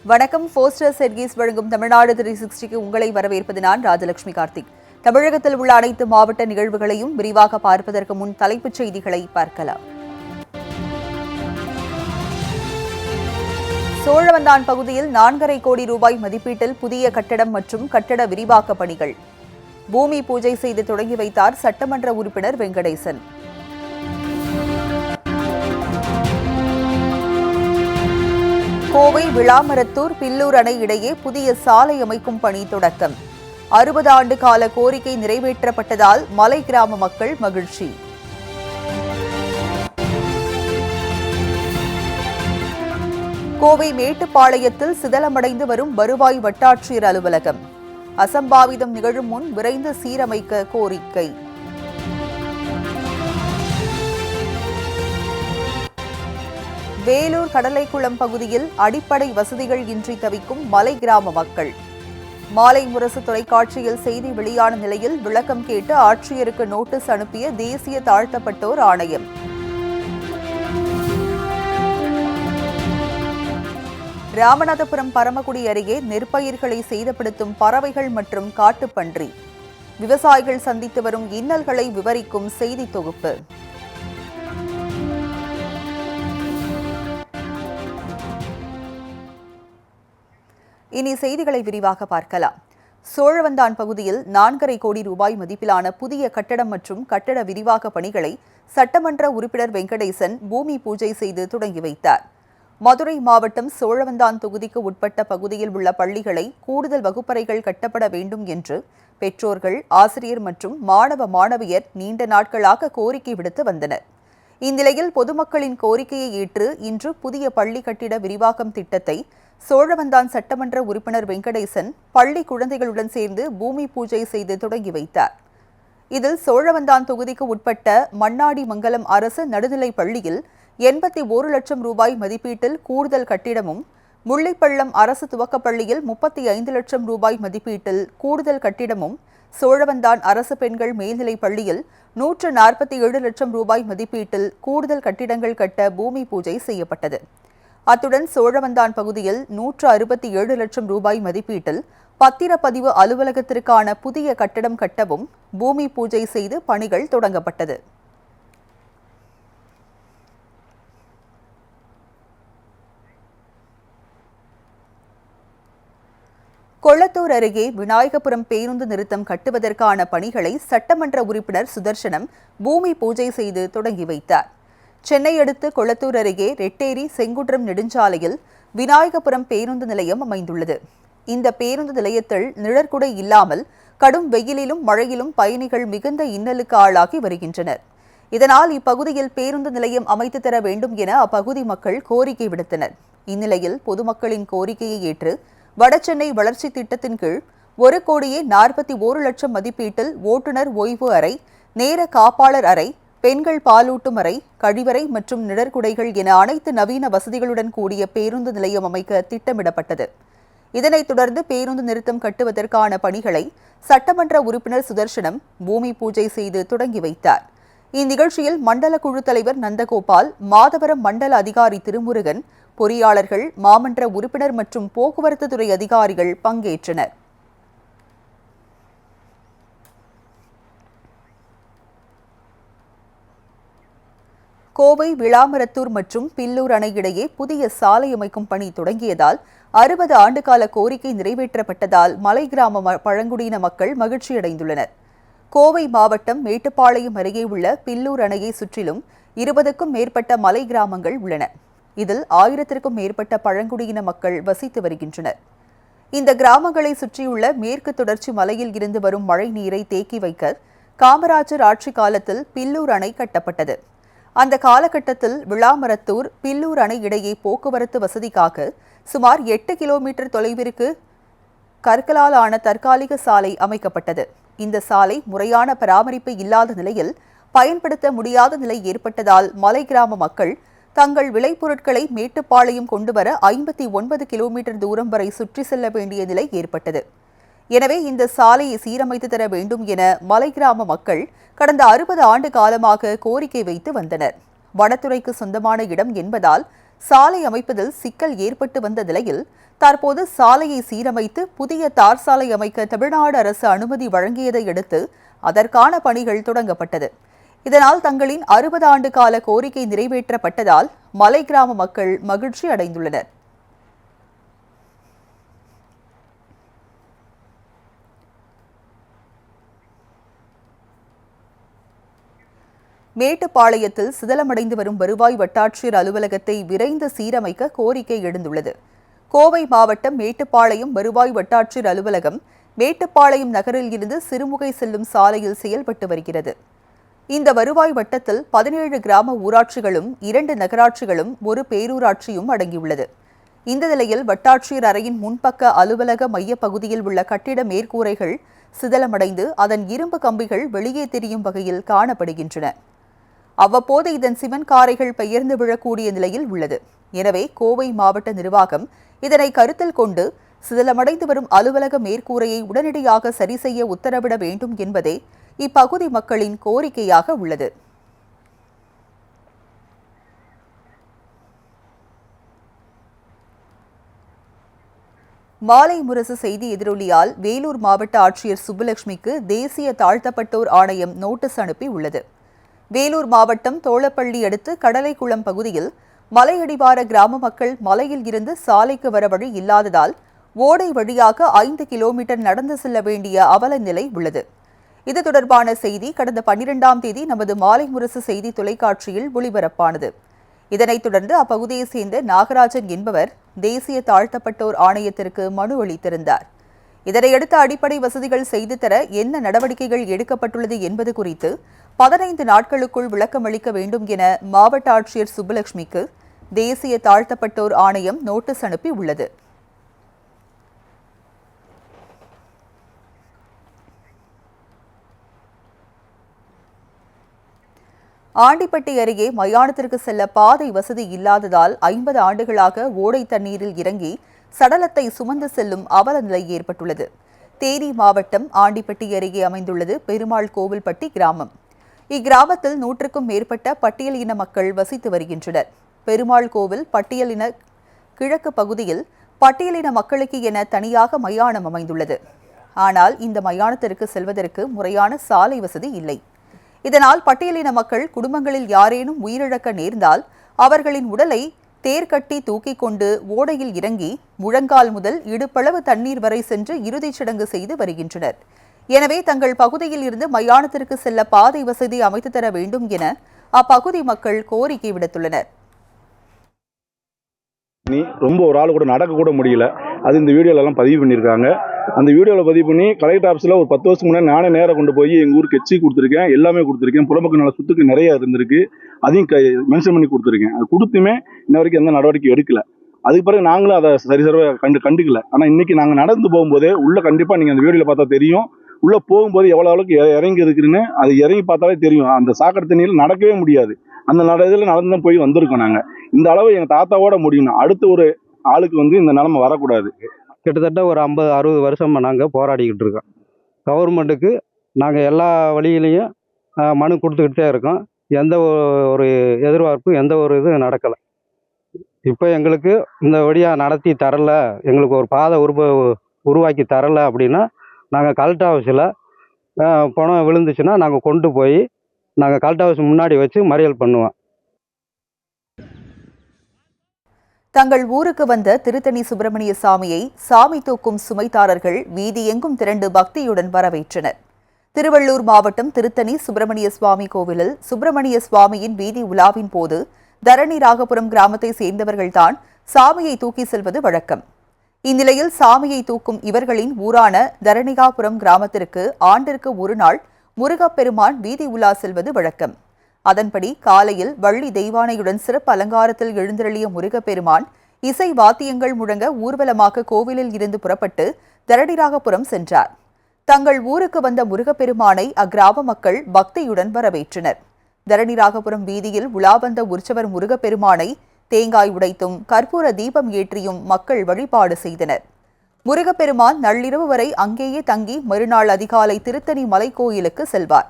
வணக்கம். போஸ்டர் செர்கீஸ் வழங்கும் தமிழ்நாடு 360க்கு உங்களை வரவேற்பது நான் ராஜலட்சுமி கார்த்திக். தமிழகத்தில் உள்ள அனைத்து மாவட்ட நிகழ்வுகளையும் விரிவாக பார்ப்பதற்கு முன் தலைப்புச் செய்திகளை பார்க்கலாம். சோழவந்தான் பகுதியில் 4.5 கோடி ரூபாய் மதிப்பீட்டில் புதிய கட்டடம் மற்றும் கட்டட விரிவாக்க பணிகள். பூமி பூஜை செய்து தொடங்கி வைத்தார் சட்டமன்ற உறுப்பினர் வெங்கடேசன். கோவை விளாமரத்தூர் பில்லூர் அணை இடையே புதிய சாலை அமைக்கும் பணி தொடக்கம். 60 ஆண்டு கால கோரிக்கை நிறைவேற்றப்பட்டதால் மலை கிராம மக்கள் மகிழ்ச்சி. கோவை மேட்டுப்பாளையத்தில் சிதலமடைந்து வரும் வருவாய் வட்டாட்சியர் அலுவலகம். அசம்பாவிதம் நிகழும் முன் விரைந்து சீரமைக்க கோரிக்கை. வேலூர் கடலைக்குளம் பகுதியில் அடிப்படை வசதிகள் இன்றி தவிக்கும் மலை கிராம மக்கள். மாலை முரசு தொலைக்காட்சியில் செய்தி வெளியான நிலையில் விளக்கம் கேட்டு ஆட்சியருக்கு நோட்டீஸ் அனுப்பிய தேசிய தாழ்த்தப்பட்டோர் ஆணையம். ராமநாதபுரம் பரமக்குடி அருகே நெற்பயிர்களை சேதப்படுத்தும் பறவைகள் மற்றும் காட்டுப்பன்றி. விவசாயிகள் சந்தித்து வரும் இன்னல்களை விவரிக்கும் செய்தி தொகுப்பு. இனி செய்திகளை விரிவாக பார்க்கலாம். சோழவந்தான் பகுதியில் 4.5 கோடி ரூபாய் மதிப்பிலான புதிய கட்டடம் மற்றும் கட்டட விரிவாக்க பணிகளை சட்டமன்ற உறுப்பினர் வெங்கடேசன் பூமி பூஜை செய்து தொடங்கி வைத்தார். மதுரை மாவட்டம் சோழவந்தான் தொகுதிக்கு உட்பட்ட பகுதியில் உள்ள பள்ளிகளை கூடுதல் வகுப்பறைகள் கட்டப்பட வேண்டும் என்று பெற்றோர்கள், ஆசிரியர் மற்றும் மாணவ மாணவியர் நீண்ட நாட்களாக கோரிக்கை விடுத்து வந்தனர். இந்நிலையில் பொதுமக்களின் கோரிக்கையை ஏற்று இன்று புதிய பள்ளி கட்டிட விரிவாக்கம் திட்டத்தை சோழவந்தான் சட்டமன்ற உறுப்பினர் வெங்கடேசன் பள்ளி குழந்தைகளுடன் சேர்ந்து பூமி பூஜை செய்து தொடங்கி வைத்தார். இதில் சோழவந்தான் தொகுதிக்கு உட்பட்ட மண்ணாடி மங்கலம் அரசு நடுநிலைப் பள்ளியில் 81 லட்சம் ரூபாய் மதிப்பீட்டில் கூடுதல் கட்டிடமும், முள்ளிப்பள்ளம் அரசு துவக்கப்பள்ளியில் 35 லட்சம் ரூபாய் மதிப்பீட்டில் கூடுதல் கட்டிடமும், சோழவந்தான் அரசு பெண்கள் மேல்நிலைப் பள்ளியில் 147 லட்சம் ரூபாய் மதிப்பீட்டில் கூடுதல் கட்டிடங்கள் கட்ட பூமி பூஜை செய்யப்பட்டது. அத்துடன் சோழவந்தான் பகுதியில் 167 லட்சம் ரூபாய் மதிப்பீட்டில் பத்திரப்பதிவு அலுவலகத்திற்கான புதிய கட்டடம் கட்டவும் பூமி பூஜை செய்து பணிகள் தொடங்கப்பட்டது. கொளத்தூர் அருகே விநாயகபுரம் பேருந்து நிறுத்தம் கட்டுவதற்கான பணிகளை சட்டமன்ற உறுப்பினர் சுதர்சனம் பூமி பூஜை செய்து தொடங்கி வைத்தார். சென்னை அடுத்து கொளத்தூர் அருகே ரெட்டேரி செங்குன்றம் நெடுஞ்சாலையில் விநாயகபுரம் பேருந்து நிலையம் அமைந்துள்ளது. இந்த பேருந்து நிலையத்தில் நிழற்குடை இல்லாமல் கடும் வெயிலிலும் மழையிலும் பயணிகள் மிகுந்த இன்னலுக்கு ஆளாகி வருகின்றனர். இதனால் இப்பகுதியில் பேருந்து நிலையம் அமைத்து தர வேண்டும் என அப்பகுதி மக்கள் கோரிக்கை விடுத்தனர். இந்நிலையில் பொதுமக்களின் கோரிக்கையை ஏற்று வடசென்னை வளர்ச்சி திட்டத்தின் கீழ் 1,41 லட்சம் மதிப்பீட்டில் ஓட்டுநர் ஓய்வு அறை, நேர காப்பாளர் அறை, பெண்கள் பாலூட்டும் அறை, கழிவறை மற்றும் நிழற்குடைகள் என அனைத்து நவீன வசதிகளுடன் கூடிய பேருந்து நிலையம் அமைக்க திட்டமிடப்பட்டது. இதனைத் தொடர்ந்து பேருந்து நிறுத்தம் கட்டுவதற்கான பணிகளை சட்டமன்ற உறுப்பினர் சுதர்சனம் பூமி பூஜை செய்து தொடங்கி வைத்தார். இந்நிகழ்ச்சியில் மண்டல குழு தலைவர் நந்தகோபால், மாதவரம் மண்டல அதிகாரி திருமுருகன், பொறியாளர்கள், மாமன்ற உறுப்பினர் மற்றும் போக்குவரத்து துறை அதிகாரிகள் பங்கேற்றனர். கோவை விளாமரத்தூர் மற்றும் பில்லூர் அணை இடையே புதிய சாலை அமைக்கும் பணி தொடங்கியதால் 60 ஆண்டுகால கோரிக்கை நிறைவேற்றப்பட்டதால் மலை கிராம பழங்குடியின மக்கள் மகிழ்ச்சியடைந்துள்ளனர். கோவை மாவட்டம் மேட்டுப்பாளையம் அருகே உள்ள பில்லூர் அணையை சுற்றிலும் 20க்கும் மேற்பட்ட மலை கிராமங்கள் உள்ளன. இதில் 1000க்கும் மேற்பட்ட பழங்குடியின மக்கள் வசித்து வருகின்றனர். இந்த கிராமங்களை சுற்றியுள்ள மேற்கு தொடர்ச்சி மலையில் இருந்து வரும் மழை நீரை தேக்கி வைக்க காமராஜர் ஆட்சி காலத்தில் பில்லூர் அணை கட்டப்பட்டது. அந்த காலகட்டத்தில் விளாமரத்தூர் பில்லூர் அணை இடையே போக்குவரத்து வசதிக்காக சுமார் 8 கிலோமீட்டர் தொலைவிற்கு கற்களால் ஆன தற்காலிக சாலை அமைக்கப்பட்டது. இந்த சாலை முறையான பராமரிப்பு இல்லாத நிலையில் பயன்படுத்த முடியாத நிலை ஏற்பட்டதால் மலை கிராம மக்கள் தங்கள் விளைபொருட்களை மேட்டுப்பாளையம் கொண்டுவர 59 கிலோமீட்டர் தூரம் வரை சுற்றி செல்ல வேண்டிய நிலை ஏற்பட்டது. எனவே இந்த சாலையை சீரமைத்து தர வேண்டும் என மலை கிராம மக்கள் கடந்த 60 ஆண்டு காலமாக கோரிக்கை வைத்து வந்தனர். வனத்துறைக்கு சொந்தமான இடம் என்பதால் சாலை அமைப்பதில் சிக்கல் ஏற்பட்டு வந்த நிலையில் தற்போது சாலையை சீரமைத்து புதிய தார் சாலை அமைக்க தமிழ்நாடு அரசு அனுமதி வழங்கியதை அடுத்து அதற்கான பணிகள் தொடங்கப்பட்டது. இதனால் தங்களின் 60 ஆண்டு கால கோரிக்கை நிறைவேற்றப்பட்டதால் மலை கிராம மக்கள் மகிழ்ச்சி அடைந்துள்ளனர். மேட்டுப்பாளையத்தில் சிதலமடைந்து வரும் வருவாய் வட்டாட்சியர் அலுவலகத்தை விரைந்து சீரமைக்க கோரிக்கை எழுந்துள்ளது. கோவை மாவட்டம் மேட்டுப்பாளையம் வருவாய் வட்டாட்சியர் அலுவலகம் மேட்டுப்பாளையம் நகரில் இருந்து சிறுமுகை செல்லும் சாலையில் செயல்பட்டு வருகிறது. இந்த வருவாய் வட்டத்தில் 17 கிராம ஊராட்சிகளும் 2 நகராட்சிகளும் ஒரு பேரூராட்சியும் அடங்கியுள்ளது. இந்த நிலையில் வட்டாட்சியர் அறையின் முன்பக்க அலுவலக மையப்பகுதியில் உள்ள கட்டிட மேற்கூரைகள் சிதலமடைந்து அதன் இரும்பு கம்பிகள் வெளியே தெரியும் வகையில் காணப்படுகின்றன. அவ்வப்போது இதன் சிமெண்ட் காரைகள் பெயர்ந்து விழக்கூடிய நிலையில் உள்ளது. எனவே கோவை மாவட்ட நிர்வாகம் இதனை கருத்தில் கொண்டு சிதலமடைந்து வரும் அலுவலக மேற்கூரையை உடனடியாக சரி செய்ய உத்தரவிட வேண்டும் என்பதே இப்பகுதி மக்களின் கோரிக்கையாக உள்ளது. மாலை முரசு செய்தி எதிரொலியால் வேலூர் மாவட்ட ஆட்சியர் சுப்புலட்சுமிக்கு தேசிய தாழ்த்தப்பட்டோர் ஆணையம் நோட்டீஸ் அனுப்பி உள்ளது. வேலூர் மாவட்டம் தோளப்பள்ளி அடுத்து கடலைக்குளம் பகுதியில் மலையடிவார கிராம மக்கள் மலையில் இருந்து சாலைக்கு வர வழி இல்லாததால் ஓடை வழியாக 5 கிலோமீட்டர் நடந்து செல்ல வேண்டிய அவல நிலை உள்ளது. இது தொடர்பான செய்தி கடந்த 12ஆம் தேதி நமது மாலை முரசு செய்தி தொலைக்காட்சியில் ஒளிபரப்பானது. இதனைத் தொடர்ந்து அப்பகுதியைச் சேர்ந்த நாகராஜன் என்பவர் தேசிய தாழ்த்தப்பட்டோர் ஆணையத்திற்கு மனு அளித்திருந்தார். இதனையடுத்து அடிப்படை வசதிகள் செய்து தர என்ன நடவடிக்கைகள் எடுக்கப்பட்டுள்ளது என்பது குறித்து 15 நாட்களுக்குள் விளக்கமளிக்க வேண்டும் என மாவட்ட ஆட்சியர் சுப்புலட்சுமிக்கு தேசிய தாழ்த்தப்பட்டோர் ஆணையம் நோட்டீஸ் அனுப்பி உள்ளது. ஆண்டிப்பட்டி அருகே மயானத்திற்கு செல்ல பாதை வசதி இல்லாததால் 50 ஆண்டுகளாக ஓடை தண்ணீரில் இறங்கி சடலத்தை சுமந்து செல்லும் அவல நிலை ஏற்பட்டுள்ளது. தேனி மாவட்டம் ஆண்டிப்பட்டி அருகே அமைந்துள்ளது பெருமாள் கோவில்பட்டி கிராமம். இக்கிராமத்தில் 100க்கும் மேற்பட்ட பட்டியல் இன மக்கள் வசித்து வருகின்றனர். பெருமாள் கோவில் பட்டியலின கிழக்கு பகுதியில் பட்டியலின மக்களுக்கு என தனியாக மயானம் அமைந்துள்ளது. ஆனால் இந்த மயானத்திற்கு செல்வதற்கு முறையான சாலை வசதி இல்லை. இதனால் பட்டியலின மக்கள் குடும்பங்களில் யாரேனும் உயிரிழக்க நேர்ந்தால் அவர்களின் உடலை தேர்கட்டி தூக்கிக் கொண்டு ஓடையில் இறங்கி முழங்கால் முதல் இடுப்பளவு தண்ணீர் வரை சென்று இறுதிச் சடங்கு செய்து வருகின்றனர். எனவே தங்கள் பகுதியில் இருந்து மயானத்திற்கு செல்ல பாதை வசதி அமைத்து தர வேண்டும் என அப்பகுதி மக்கள் கோரிக்கை விடுத்துள்ளனர். ரொம்ப ஒரு ஆள் கூட நடக்க கூட முடியல. அது இந்த வீடியோல எல்லாம் பதிவு பண்ணியிருக்காங்க. அந்த வீடியோவில் பதிவு பண்ணி கலெக்டர் ஆஃபீஸில் ஒரு 10 வருஷம் முன்னாடி நானே நேரம் கொண்டு போய் எங்கள் ஊருக்கு எச்சி கொடுத்துருக்கேன், எல்லாமே கொடுத்துருக்கேன். புறம்பக்கு நல்ல சுத்துக்கு நிறைய இருந்திருக்கு, அதையும் மென்ஷன் பண்ணி கொடுத்துருக்கேன். அது கொடுத்துமே இன்ன வரைக்கும் எந்த நடவடிக்கை எடுக்கல. அதுக்கு பிறகு நாங்களும் அதை சரிசரவை கண்டுக்கல. ஆனால் இன்னைக்கு நாங்கள் நடந்து போகும்போதே உள்ள கண்டிப்பாக நீங்கள் அந்த வீடியோவில் பார்த்தா தெரியும், உள்ள போகும்போது எவ்வளோ அளவுக்கு இறங்கி இருக்குன்னு அது இறங்கி பார்த்தாலே தெரியும். அந்த சாக்கடை தண்ணியில் நடக்கவே முடியாது. அந்த இதில் நடந்து போய் வந்திருக்கோம். நாங்கள் இந்த அளவு எங்கள் தாத்தாவோட முடியணும், அடுத்த ஒரு ஆளுக்கு இந்த நிலைமை வரக்கூடாது. கிட்டத்தட்ட ஒரு 50-60 வருஷமாக நாங்கள் போராடிக்கிட்டு இருக்கோம். கவர்மெண்ட்டுக்கு நாங்கள் எல்லா வழியிலையும் மனு கொடுத்துக்கிட்டே இருக்கோம். எந்த ஒரு எதிர்பார்ப்பும் எந்த ஒரு இதுவும் நடக்கலை. இப்போ எங்களுக்கு இந்த வழியாக நடத்தி தரல, எங்களுக்கு ஒரு பாதை உருவாக்கி தரலை அப்படின்னா நாங்கள் கலெக்டர் ஆஃபீஸில் பணம் விழுந்துச்சுன்னா நாங்கள் கொண்டு போய் நாங்கள் கலெக்டர் ஆஃபீஸ் முன்னாடி வச்சு மறியல் பண்ணுவோம். தங்கள் ஊருக்கு வந்த திருத்தணி சுப்பிரமணிய சாமியை சாமி தூக்கும் சுமைதாரர்கள் வீதி எங்கும் திரண்டு பக்தியுடன் வரவேற்றனர். திருவள்ளூர் மாவட்டம் திருத்தணி சுப்பிரமணிய சுவாமி கோவிலில் சுப்பிரமணிய சுவாமியின் வீதி உலாவின் போது தரணி ராகபுரம் கிராமத்தை சேர்ந்தவர்கள்தான் சாமியை தூக்கி செல்வது வழக்கம். இந்நிலையில் சாமியை தூக்கும் இவர்களின் ஊரான தரணிகாபுரம் கிராமத்திற்கு ஆண்டிற்கு ஒரு நாள் முருகப்பெருமான் வீதி உலா செல்வது வழக்கம். அதன்படி காலையில் வள்ளி தெய்வானையுடன் சிறப்பு அலங்காரத்தில் எழுந்தருளிய முருகப்பெருமான் இசை வாத்தியங்கள் முழங்க ஊர்வலமாக கோவிலில் இருந்து புறப்பட்டு தரணிராகபுரம் சென்றார். தங்கள் ஊருக்கு வந்த முருகப்பெருமானை அக்கிராம மக்கள் பக்தியுடன் வரவேற்றனர். தரணிராகபுரம் வீதியில் உலா வந்த உற்சவர் முருகப்பெருமானை தேங்காய் உடைத்தும் கற்பூர தீபம் ஏற்றியும் மக்கள் வழிபாடு செய்தனர். முருகப்பெருமான் நள்ளிரவு வரை அங்கேயே தங்கி மறுநாள் அதிகாலை திருத்தணி மலைக்கோயிலுக்கு செல்வார்.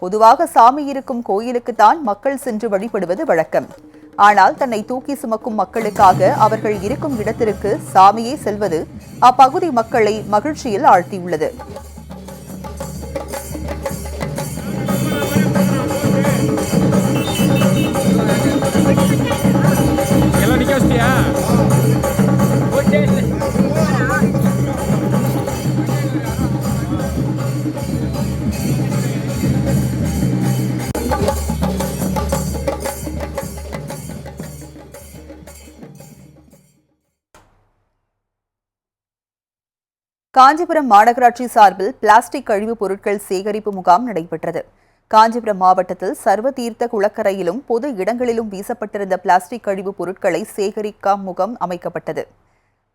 பொதுவாக சாமி இருக்கும் கோயிலுக்குத்தான் மக்கள் சென்று வழிபடுவது வழக்கம். ஆனால் தன்னை தூக்கி சுமக்கும் மக்களுக்காக அவர்கள் இருக்கும் இடத்திற்கு சாமியே செல்வது அப்பகுதி மக்களை மகிழ்ச்சியில் ஆழ்த்தியுள்ளது. காஞ்சிபுரம் மாநகராட்சி சார்பில் பிளாஸ்டிக் கழிவுப் பொருட்கள் சேகரிப்பு முகாம் நடைபெற்றது. காஞ்சிபுரம் மாவட்டத்தில் சர்வதீர்த்த குளக்கரையிலும் பொது இடங்களிலும் வீசப்பட்டிருந்த பிளாஸ்டிக் கழிவுப் பொருட்களை சேகரிக்கும் முகாம் அமைக்கப்பட்டது.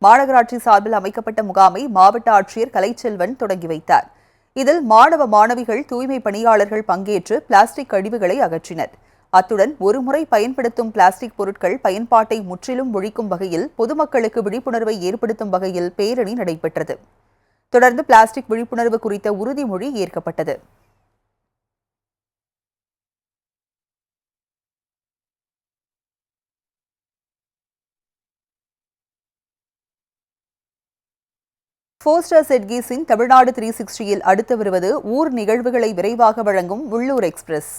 மாநகராட்சி சார்பில் அமைக்கப்பட்ட முகாமை மாவட்ட ஆட்சியர் கலைச்செல்வன் தொடங்கி வைத்தார். இதில் மாணவ மாணவிகள், தூய்மை பணியாளர்கள் பங்கேற்று பிளாஸ்டிக் கழிவுகளை அகற்றினர். அத்துடன் ஒருமுறை பயன்படுத்தும் பிளாஸ்டிக் பொருட்கள் பயன்பாட்டை முற்றிலும் ஒழிக்கும் வகையில் பொதுமக்களுக்கு விழிப்புணர்வை ஏற்படுத்தும் வகையில் பேரணி நடைபெற்றது. தொடர்ந்து பிளாஸ்டிக் விழிப்புணர்வு குறித்த உறுதிமொழி ஏற்கப்பட்டது. போஸ்டர் செட்கி சிங் தமிழ்நாடு 360யில் அடுத்து வருவது ஊர் நிகழ்வுகளை விரைவாக வழங்கும் உள்ளூர் எக்ஸ்பிரஸ்.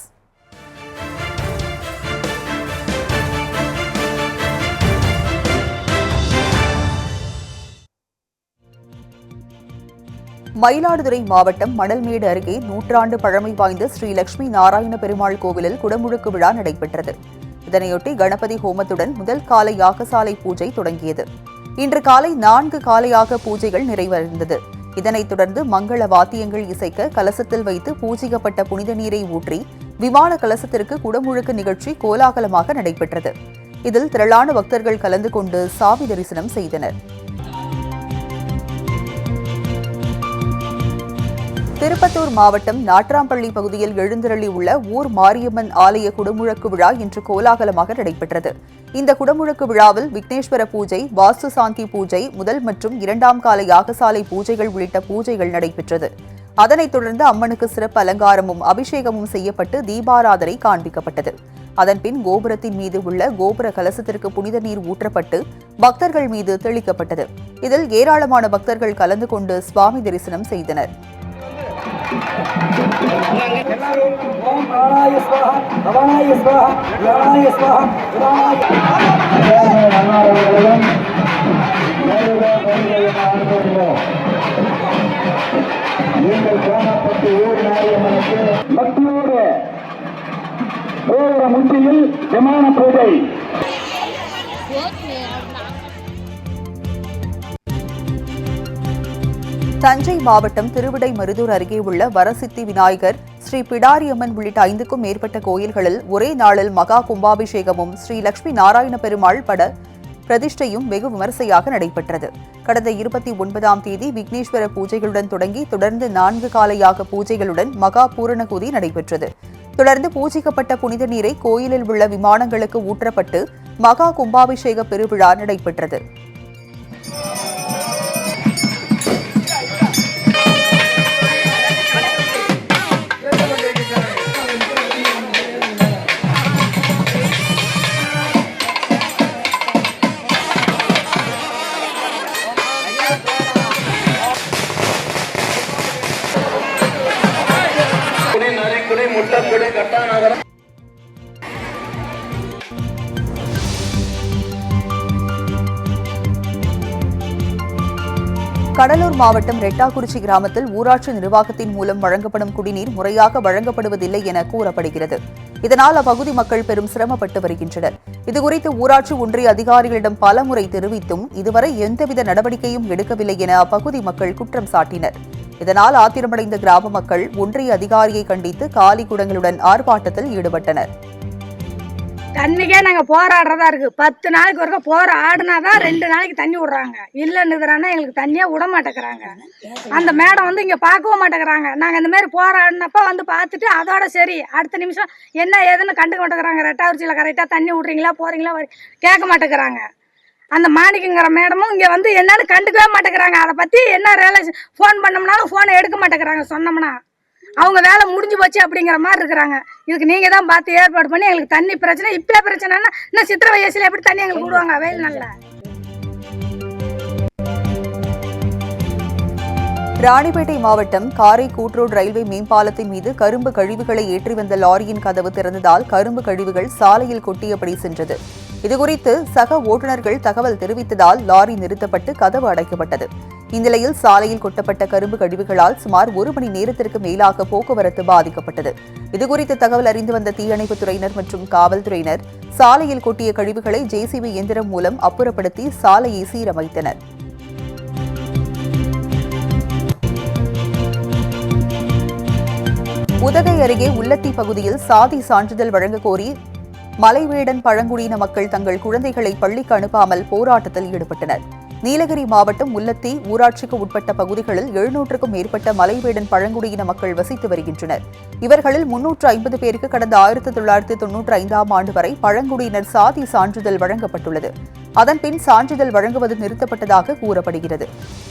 மயிலாடுதுறை மாவட்டம் மணல்மேடு அருகே நூற்றாண்டு பழமை வாய்ந்த ஸ்ரீ லட்சுமி நாராயண பெருமாள் கோவிலில் குடமுழுக்கு விழா நடைபெற்றது. இதனையொட்டி கணபதி ஹோமத்துடன் முதல் காலை யாகசாலை பூஜை தொடங்கியது. இன்று காலை 4 காலையாக பூஜைகள் நிறைவடைந்தது. இதனைத் தொடர்ந்து மங்கள வாத்தியங்கள் இசைக்க கலசத்தில் வைத்து பூஜிக்கப்பட்ட புனித நீரை ஊற்றி விமான கலசத்திற்கு குடமுழுக்கு நிகழ்ச்சி கோலாகலமாக நடைபெற்றது. இதில் திரளான பக்தர்கள் கலந்து கொண்டு சாமி தரிசனம் செய்தனர். திருப்பத்தூர் மாவட்டம் நாட்ராம்பள்ளி பகுதியில் எழுந்தருளி உள்ள ஊர் மாரியம்மன் ஆலய குடமுழக்கு விழா இன்று கோலாகலமாக நடைபெற்றது. இந்த குடமுழக்கு விழாவில் விக்னேஸ்வர பூஜை, வாஸ்து சாந்தி பூஜை, முதல் மற்றும் 2ஆம் கால யாகசாலை பூஜைகள் உள்ளிட்ட பூஜைகள் நடைபெற்றது. அதனைத் தொடர்ந்து அம்மனுக்கு சிறப்பு அலங்காரமும் அபிஷேகமும் செய்யப்பட்டு தீபாராதனை காண்பிக்கப்பட்டது. அதன்பின் கோபுரத்தின் மீது உள்ள கோபுர கலசத்திற்கு புனித நீர் ஊற்றப்பட்டு பக்தர்கள் மீது தெளிக்கப்பட்டது. இதில் ஏராளமான பக்தர்கள் கலந்து கொண்டு சுவாமி தரிசனம் செய்தனர். முற்றியில் விமான பூஜை. தஞ்சை மாவட்டம் திருவிடைமருதூர் அருகே உள்ள வரசித்தி விநாயகர், ஸ்ரீ பிடாரியம்மன் உள்ளிட்ட 5க்கும் மேற்பட்ட கோயில்களில் ஒரே நாளில் மகா கும்பாபிஷேகமும் ஸ்ரீ லட்சுமி நாராயண பெருமாள் பட பிரதிஷ்டையும் வெகு விமரிசையாக நடைபெற்றது. கடந்த 29ஆம் தேதி விக்னேஸ்வர பூஜைகளுடன் தொடங்கி தொடர்ந்து 4 காலையாக பூஜைகளுடன் மகா பூரணகுதி நடைபெற்றது. தொடர்ந்து பூஜிக்கப்பட்ட புனித நீரை கோயிலில் உள்ள விமானங்களுக்கு ஊற்றப்பட்டு மகா கும்பாபிஷேக பெருவிழா நடைபெற்றது. கடலூர் மாவட்டம் ரெட்டாக்குறிச்சி கிராமத்தில் ஊராட்சி நிர்வாகத்தின் மூலம் வழங்கப்படும் குடிநீர் முறையாக வழங்கப்படுவதில்லை என கூறப்படுகிறது. இதனால் அப்பகுதி மக்கள் பெரும் சிரமப்பட்டு வருகின்றனர். இதுகுறித்து ஊராட்சி ஒன்றிய அதிகாரிகளிடம் பலமுறை தெரிவித்தும் இதுவரை எந்தவித நடவடிக்கையும் எடுக்கவில்லை என அப்பகுதி மக்கள் குற்றம் சாட்டினர். இதனால் ஆத்திரமடைந்த கிராம மக்கள் ஒன்றிய அதிகாரியை கண்டித்து காலி குடங்களுடன் ஆர்ப்பாட்டத்தில் ஈடுபட்டனர். தண்ணிக்கே நாங்க போராடுறதா இருக்கு. 10 நாளைக்கு ஒருக்க போராடினாதான் 2 நாளைக்கு தண்ணி விடுறாங்க. இல்லைன்னுறானா எங்களுக்கு தண்ணியே விட மாட்டேங்கிறாங்க. அந்த மேடம் வந்து இங்க பார்க்கவும் மாட்டேங்கிறாங்க. நாங்க இந்த மாதிரி போராடினப்ப வந்து பார்த்துட்டு அதோட சரி அடுத்த நிமிஷம் என்ன ஏதுன்னு கண்டுக்க மாட்டேங்கிறாங்க. ரெட்டாக்குறிச்சியில கரெக்டா தண்ணி விட்றீங்களா போறீங்களா கேட்க மாட்டேங்கிறாங்க. அந்த மாணிக்குங்கிற மேடமும் இங்க வந்து என்னன்னு கண்டுக்கவே மாட்டேங்கிறாங்க. அதை பத்தி என்ன ரியலைஸ் ஃபோன் பண்ணோம்னாலும் ஃபோனை எடுக்க மாட்டேங்கிறாங்க. சொன்னோம்னா அவங்க வேலை முடிஞ்சு போச்சு அப்படிங்கிற மாதிரி இருக்கிறாங்க. இதுக்கு நீங்க தான் பார்த்து ஏற்பாடு பண்ணி எங்களுக்கு தண்ணி பிரச்சனை இப்பயே பிரச்சனைன்னா இன்னும் சித்திரை வயசுல எப்படி தண்ணி எங்களுக்கு விடுவாங்க வெயில் நல்ல. ராணிப்பேட்டை மாவட்டம் காரை கூட்ரோடு ரயில்வே மேம்பாலத்தின் மீது கரும்பு கழிவுகளை ஏற்றி வந்த லாரியின் கதவு திறந்ததால் கரும்பு கழிவுகள் சாலையில் கொட்டியபடி சென்றது. இதுகுறித்து சக ஓட்டுநர்கள் தகவல் தெரிவித்ததால் லாரி நிறுத்தப்பட்டு கதவு அடைக்கப்பட்டது. இந்நிலையில் சாலையில் கொட்டப்பட்ட கரும்பு கழிவுகளால் சுமார் 1 மணி நேரத்திற்கு மேலாக போக்குவரத்து பாதிக்கப்பட்டது. இதுகுறித்து தகவல் அறிந்து வந்த தீயணைப்புத் துறையினர் மற்றும் காவல்துறையினர் சாலையில் கொட்டிய கழிவுகளை ஜேசிபி இயந்திரம் மூலம் அப்புறப்படுத்தி சாலையை சீரமைத்தனர். உதகை அருகே உள்ளத்தி பகுதியில் சாதி சான்றிதழ் வழங்க கோரி மலைவேடன் பழங்குடியின மக்கள் தங்கள் குழந்தைகளை பள்ளிக்கு அனுப்பாமல் போராட்டத்தில் ஈடுபட்டனர். நீலகிரி மாவட்டம் உள்ளத்தி ஊராட்சிக்கு உட்பட்ட பகுதிகளில் 700க்கும் மேற்பட்ட மலைவேடன் பழங்குடியின மக்கள் வசித்து வருகின்றனர். இவர்களில் 350 பேருக்கு கடந்த 1995ஆம் ஆண்டு வரை பழங்குடியினர் சாதி சான்றிதழ் வழங்கப்பட்டுள்ளது. அதன்பின் சான்றிதழ் வழங்குவது நிறுத்தப்பட்டதாக கூறப்படுகிறது.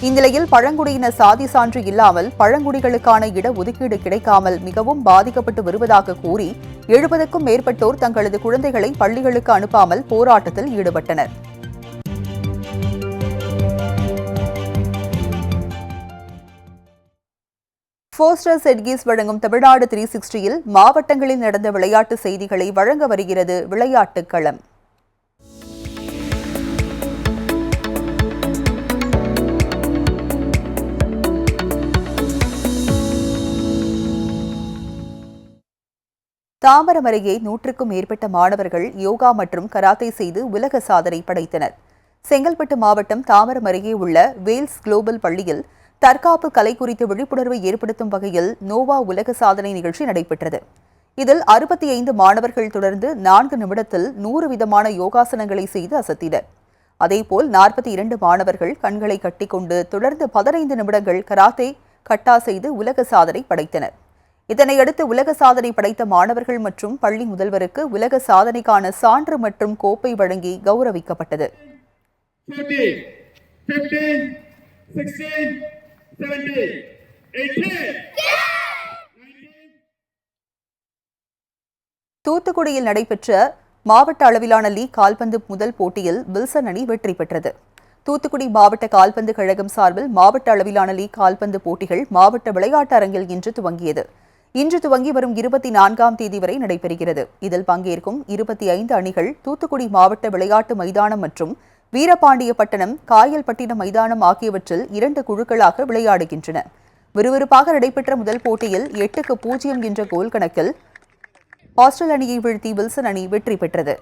இந்நிலையில் பழங்குடியினர் சாதி சான்று இல்லாமல் பழங்குடிகளுக்கான இடஒதுக்கீடு கிடைக்காமல் மிகவும் பாதிக்கப்பட்டு வருவதாக கூறி 70க்கும் மேற்பட்டோர் தங்களது குழந்தைகளை பள்ளிகளுக்கு அனுப்பாமல் போராட்டத்தில் ஈடுபட்டனர். போஸ்டர் செட்கீஸ் வழங்கும் தமிழ்நாடு 360யில் மாவட்டங்களில் நடந்த விளையாட்டு செய்திகளை வழங்க வருகிறது விளையாட்டுக் களம். தாம்பரம் அருகே 100க்கும் மேற்பட்ட மாணவர்கள் யோகா மற்றும் கராத்தே செய்து உலக சாதனை படைத்தனர். செங்கல்பட்டு மாவட்டம் தாம்பரம் அருகே உள்ள வேல்ஸ் குளோபல் பள்ளியில் தற்காப்பு கலை குறித்த விழிப்புணர்வை ஏற்படுத்தும் வகையில் நோவா உலக சாதனை நிகழ்ச்சி நடைபெற்றது. இதில் 65 மாணவர்கள் தொடர்ந்து 4 நிமிடத்தில் 100 விதமான யோகாசனங்களை செய்து அசத்தினர். அதேபோல் 42 மாணவர்கள் கண்களை கட்டிக்கொண்டு தொடர்ந்து 15 நிமிடங்கள் கராத்தே கட்டா செய்து உலக சாதனை படைத்தனர். இதனையடுத்து உலக சாதனை படைத்த மாணவர்கள் மற்றும் பள்ளி முதல்வருக்கு உலக சாதனைக்கான சான்று மற்றும் கோப்பை வழங்கி கௌரவிக்கப்பட்டது. 16, 17, 18. தூத்துக்குடியில் நடைபெற்ற மாவட்ட அளவிலான லீக் கால்பந்து முதல் போட்டியில் வில்சன் அணி வெற்றி பெற்றது. தூத்துக்குடி மாவட்ட கால்பந்து கழகம் சார்பில் மாவட்ட அளவிலான லீக் கால்பந்து போட்டிகள் மாவட்ட விளையாட்டு அரங்கில் இன்று துவங்கியது. இன்று துவங்கி வரும் 24ஆம் தேதி வரை நடைபெறுகிறது. இதில் பங்கேற்கும் 25 அணிகள் தூத்துக்குடி மாவட்ட விளையாட்டு மைதானம் மற்றும் வீரபாண்டியப்பட்டணம், காயல்பட்டினம் மைதானம் ஆகியவற்றில் 2 குழுக்களாக விளையாடுகின்றன. விறுவிறுப்பாக நடைபெற்ற முதல் போட்டியில் 8-0 என்ற கோல் கணக்கில் ஆஸ்திரேலிய அணியை வீழ்த்தி வில்சன் அணி வெற்றி பெற்றது.